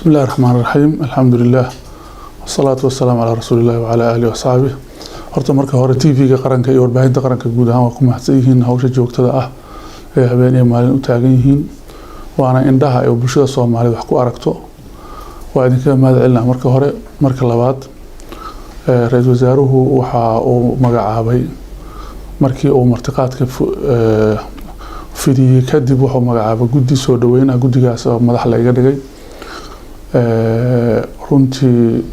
بسم الله الرحمن الرحيم الحمد لله والصلاة والسلام على رسول الله وعلى آله وصحبه horta marka hore TV-ga qaranka iyo warbaahinta qaranka guud ahaan waa ku mahadsan yihiin hawsha joogtada ah ee habeen iyo maalin u taagan yihiin waana indhaha ay bulshada Soomaaliyeed wax ku aragto waa idinka mahad celinaa marka hore marka labaad ra'iisul wasaaruhu waxa uu magacaabay markii uu martiqaadka fidiyay kadib wuxuu magacaabay guddi soo dhaweynaa guddigaas oo madax la iga dhigay runtii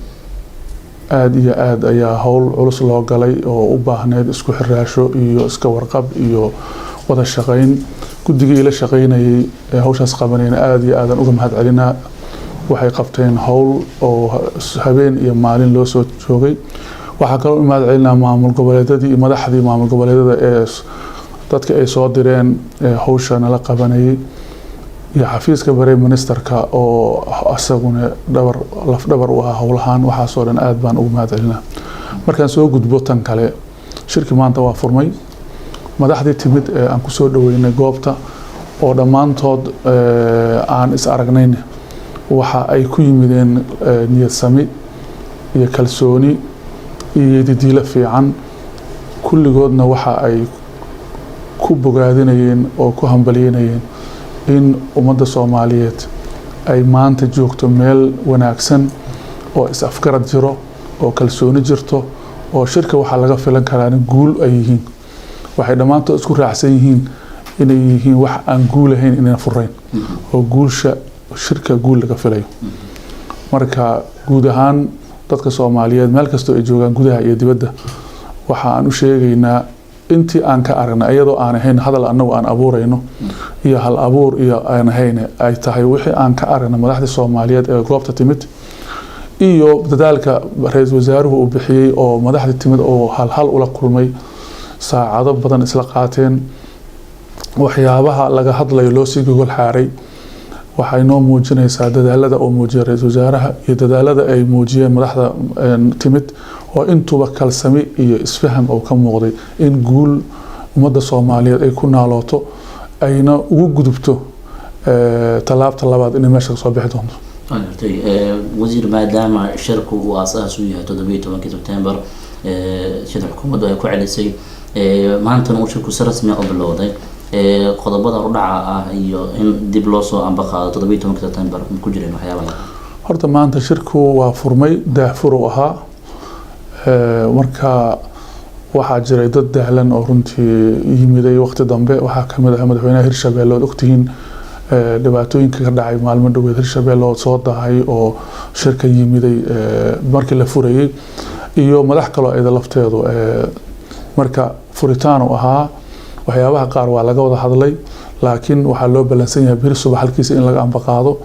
aad iyo aad ayaa hawl culus loo galay oo u baahneed isku xiraasho iyo iska warqab iyo wada shaqayn guddigii ila shaqaynayay ee hawshaas qabanayna aad iyo aadan uga mahad celinaa waxay qabteen hawl oo habeen iyo maalin loo soo joogay waxa kale oo mahad celinaa maamul goboleedyadii iyo madaxdii maamul goboleedyada ee dadka ay soo direen hawsha nala qabanayay iyo xafiiska Prime Ministerka oo asaguna laf dhabar u ah howlahan waxa soo dhan aad baan ugu mahad celinaa markaan soo gudbo tan kale shirki maanta waa furmay madaxdii timid ee aan ku soo dhaweynay goobta oo dhamaantood aan is aragnayn waxa ay ku yimideen niyad sami iyo kalsooni iyo didiila fiican kulligoodna waxa ay ku bogaadinayeen oo ku hambalyeynayeen in ummadda Soomaaliyeed ay maanta joogto meel wanaagsan oo is afgarad jiro oo kalsooni jirto oo shirka waxa laga filan karaa in guul ay yihiin waxay dhamaantood isku raacsan yihiin inay yihiin wax aan guul ahayn inay fureen oo guulsha shirka guul laga filayo marka guud ahaan dadka Soomaaliyeed meel kasta ay joogaan gudaha iyo dibadda waxa aan u sheegaynaa intii aan ka aragnay iyadoo aan ahayn hadal anagu aan abuurayno iyo hal abuur iyo aan ahayn ay tahay wixii aan ka aragnay madaxda Soomaaliyeed ee goobta timid iyo dadaalka ra'iisul wasaaruhu uu bixiyay oo madaxda timid oo hal ula kulmay saacado badan isla qaateen waxyaabaha laga hadlayo loo sii gogol xaaray waxay noo muujinaysaa dadaalada oo muujiyay ra'iisul wasaaraha iyo dadaalada ay muujiyeen madaxda timid oo intuba kalsami iyo isfaham oo ka muuqday in guul ummadda Soomaaliyeed ay ku naalooto ayna ugu gudubto talaabta labaad in meesha soo bixi doonto wasiir maadaama shirku uu asaas u yahay 17 September sida xukuumaddu ay ku celisay maanta uu shirku si rasmi ah u bilowday qodobada u dhaca ah iyo in dib loo soo ambaqaado 17 September ku jireen waxyaabaha horta maanta shirku waa furmay daahfur u ahaa marka waxaa jiray dad dahlan oo runtii yimiday waqti dambe waxaa kamid ah madaxweynaha Hirshabeelle oo ogtihiin dhibaatooyinka ka dhacay maalmo dhaweed Hirshabeelle oo soo dahay oo shirka yimiday markii la furayay iyo madax kale oo ay lafteedu marka furitaan u ahaa waxyaabaha qaar waa laga wada hadlay laakiin waxa loo balansan yahay bir subax halkiisa in laga ambaqaado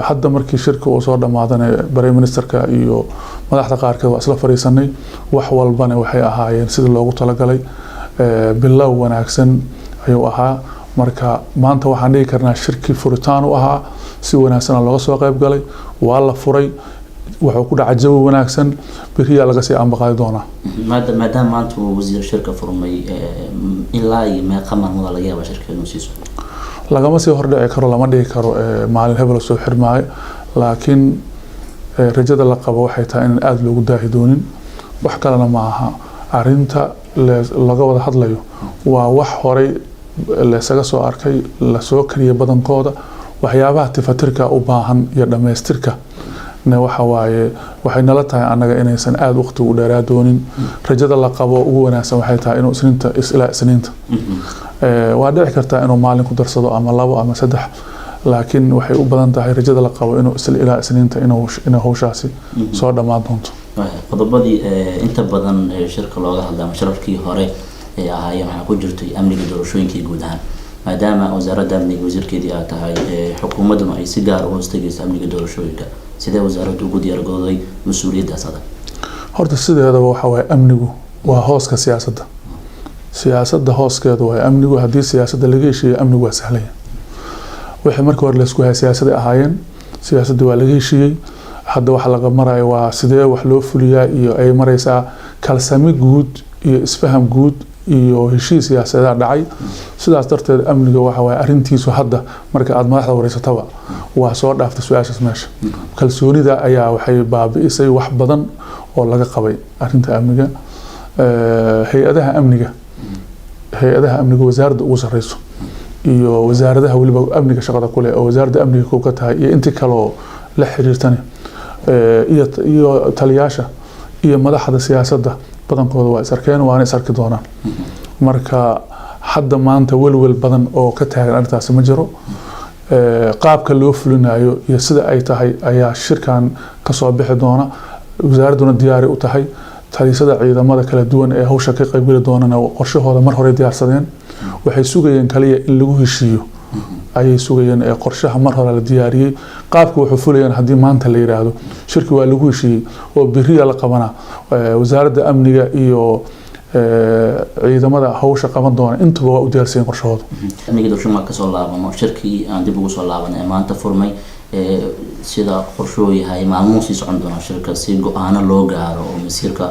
hadda markii shirka uu soo dhamaadana Prime Ministerka iyo madaxda qaarkood waa isla fariisanay wax walbana waxay ahaayeen sida loogu talagalay bilow wanaagsan ayuu ahaa marka maanta waxaan dhigi karnaa shirki furitaan u ahaa si wanaagsan looga soo qayb galay waa la furay wuxuu ku dhacay jawi wanaagsan biriya laga sii ambaqaadi doonaa maadaama maanta wasiir shirka furmay ilaa iyo meeqa maalmood laga yaabaa shirka inuu sii socdo lagama sii hordhici karo lama dhigi karo maalin hebel soo xirmaayo laakiin rajada la qabo waxay tahay in aad loogu daahi doonin wax kalena ma aha arinta laga wada hadlayo waa wax horay la isaga soo arkay la soo kariye badankooda waxyaabaha tifatirka u baahan iyo dhameystirka waxa waaye waxay nala tahay anaga inaysan aad waqti u dheeraa doonin rajada la qabo ugu wanaagsan waxay tahay inuu isniinta waa dhici kartaa inuu maalin ku darsado ama labo ama saddex laakiin waxay u badan tahay rajada la qabo inuu ilaa isniinta inuu hawshaasi soo dhamaan doonto qodobadii inta badan shirka looga hadlay masharafkii hore ee ahaayeen waxa ku jirtay amniga doorashooyinka guud ahaan maadaama wasaaradda amniga wasiirkeedii ay tahay xukuumaddu ay si gaar ah u hoostagayso amniga doorashooyinka sidee wasaaraddu ugu diyaar garowday mas'uuliyaddaas adag horta sideedaba waxa way amnigu waa hooska siyaasadda hooskeedu waa amnigu haddii siyaasadda laga heshiiyo amnigu waa sahlan wixii markii hore la isku hayay siyaasadda ahaayeen siyaasadda waa laga heshiiyay hadda waxa laga marayo waa sidee wax loo fuliyaa iyo ay maraysaa kalsami guud iyo isfaham guud iyo heshiis siyaasadeed dhacay sidaas darteed amniga waxa way arintiisu hadda marka aad madaxda wareysataba waa soo dhaaftay su'aashaas meesha kalsoonida ayaa waxay baabi'isay wax badan oo laga qabay arinta amniga hay'adaha amniga wasaaradda ugu sareyso iyo wasaaradaha waliba amniga shaqada ku leh oo wasaaradda amniga ku ka tahay iyo intii kale oo la xiriirtani iyo taliyaasha iyo madaxda siyaasadda badankooda waa is arkeen waana is arki doonaan marka hadda maanta welwel badan oo ka taagan arintaasi ma jiro qaabka loo fulinayo iyo sida ay tahay ayaa shirkan ka soo bixi doona wasaaraduna diyaar u tahay taliisada ciidamada kala duwan ee hawsha ka qayb gali doonana qorshahooda mar hore diyaarsadeen waxay sugayeen kaliya in lagu heshiiyo ayay sugayeen qorshaha mar hore la diyaariyay qaabka wuxuu fulayeen haddii maanta la yiraahdo shirki waa lagu heshiiyey oo biriya la qabana wasaaradda amniga iyo ciidamada hawsha qaban doona intuba waa u diyaarsan qorshahooda amniga doorashada ka soo laabano shirkii aan dib ugu soo laabanay maanta furmay sida qorshuu yahay maalmo sii socon doona shirka si go'aano loo gaaro oo masiirka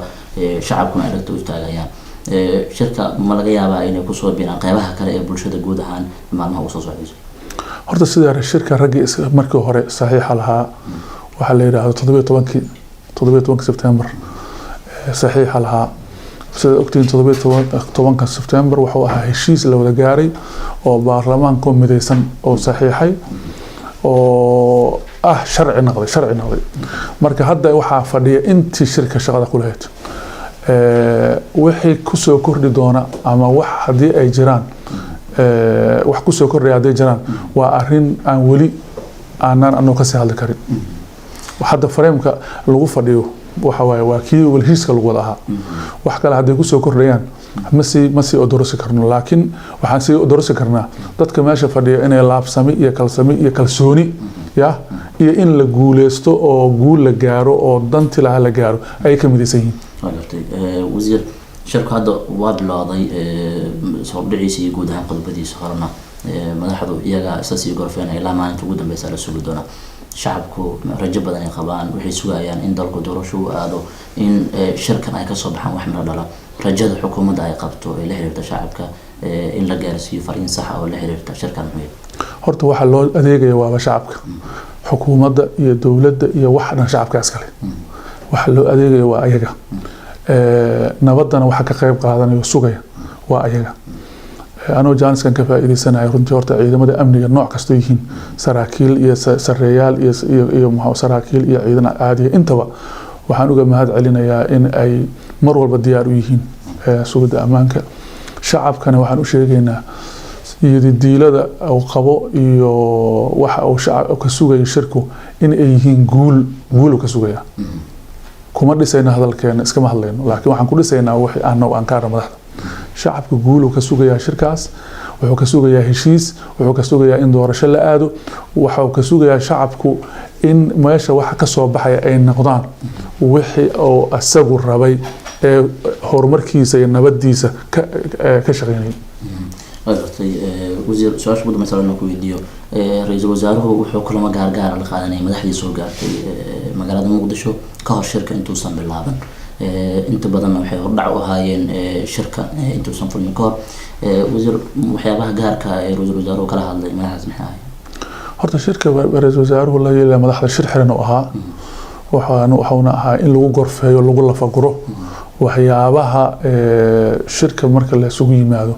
shacabkuna ay dhagto u taagayaan shirka ma laga yaabaa inay ku soo biiraan qaybaha kale ee bulshada guud ahaan maalmaha u soo socdayso horta sida shirka ragii markii hore saxiixa lahaa waxa la yiraahdo 17 September saxiixa lahaa sida ogtiin 17 September wuxuu ahaa heshiis la wada gaaray oo baarlamaanka midaysan oo saxiixay oo sharci noqday marka hadda waxaa fadhiya intii shirka shaqada ku lahayd wixii ku soo kordhi doona ama wax hadii ay jiraan wax ku soo kordhay hadii jiraan waa arin aan wali aanan ka sii hadli karin hadda faraamka lagu fadhiyo waxa waaye waa kii walhiiska lagu wada ahaa wax kale hadii ku soo kordhayaan ma sii odorosi karno laakiin waxaan sii odorosi karnaa dadka meesha fadhiya inay laabsami iyo kalsooni iyo in la guuleysto oo guul la gaaro oo danti laha la gaaro ay ka midaysan yihiin wasiir shirku hadda waa bilowday soo dhiciisa iyo guud ahaan qodobadiisa horena madaxdu iyaga isla sii gorfeen ilaa maalinta ugu dambeysa la sugi doona shacabku rajo badan ay qabaan waxay sugayaan in dalku doorasho uu aado in shirkan ay ka soo baxaan wax miro dhala rajada xukuumadda ay qabto ee la xiriirta shacabka in la gaarsiiyo fariin sax ah oo la xiriirta shirkan muhiim horta waxa loo adeegaya waa shacabka xukuumadda iyo dawladda iyo wax dhan shacabka iskale waxa loo adeegaya waa ayaga nabadana waxa ka qayb qaadanayo sugaya waa ayaga anoo jaaniskan ka faa'iideysanahay runtii horta ciidamada amniga nooc kasta yihiin saraakiil iyo sareeyaal iyo saraakiil iyo ciidan caadiya intaba waxaan uga mahad celinayaa in ay mar walba diyaar u yihiin sugidda ammaanka shacabkana waxaan u sheegaynaa diilada uu qabo iyo waxa uu shacab ka sugayo shirku in ay yihiin guul ka sugaya kuma dhisayna hadalkeena iskama hadlayno laakiin waxaan ku dhisaynaa wixii aan ka arag madaxda shacabka guul ka sugaya shirkaas wuxuu ka sugayaa heshiis wuxuu ka sugayaa in doorasho la aado wuxuu ka sugayaa shacabku in meesha waxa ka soo baxaya ay noqdaan wixii oo asagu rabay ee horumarkiisa iyo nabadiisa ka shaqeynay wasiir su'aasha ugu dambaysa aan ku weydiiyo ra'iisul wasaaruhu wuxuu kulamo gaar la qaadanay madaxdii soo gaartay magaalada Muqdisho ka hor shirka intuusan bilaaban inta badan waxay hordhac u ahaayeen shirka intuusan fulmin ka hor wasiir waxyaabaha gaarka ee ra'iisul wasaaruhu kala hadlay madaxdaas maxay ahaayeen horta shirka ra'iisul wasaaruhu la yeelay madaxda shir xiran oo ahaa waxaana ahaa in lagu gorfeeyo lagu lafaguro waxyaabaha shirka marka la isugu yimaado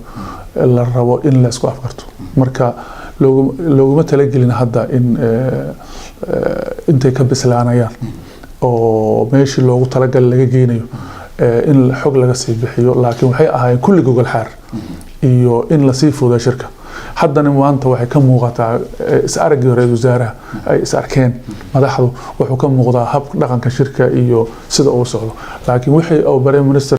la rabo in la isku afkarto marka looguma talagelin hadda in intay ka bislaanayaan oo meeshii loogu talagal laga geynayo in xog laga sii bixiyo laakiin waxay ahaayeen kulli gogol xaar iyo in la sii fuudo shirka haddana maanta waxay ka muuqataa is araggii hore wasaaraha ay is arkeen madaxdu wuxuu ka muuqdaa hab dhaqanka shirka iyo sida uu socdo laakiin wixii uu Prime Minister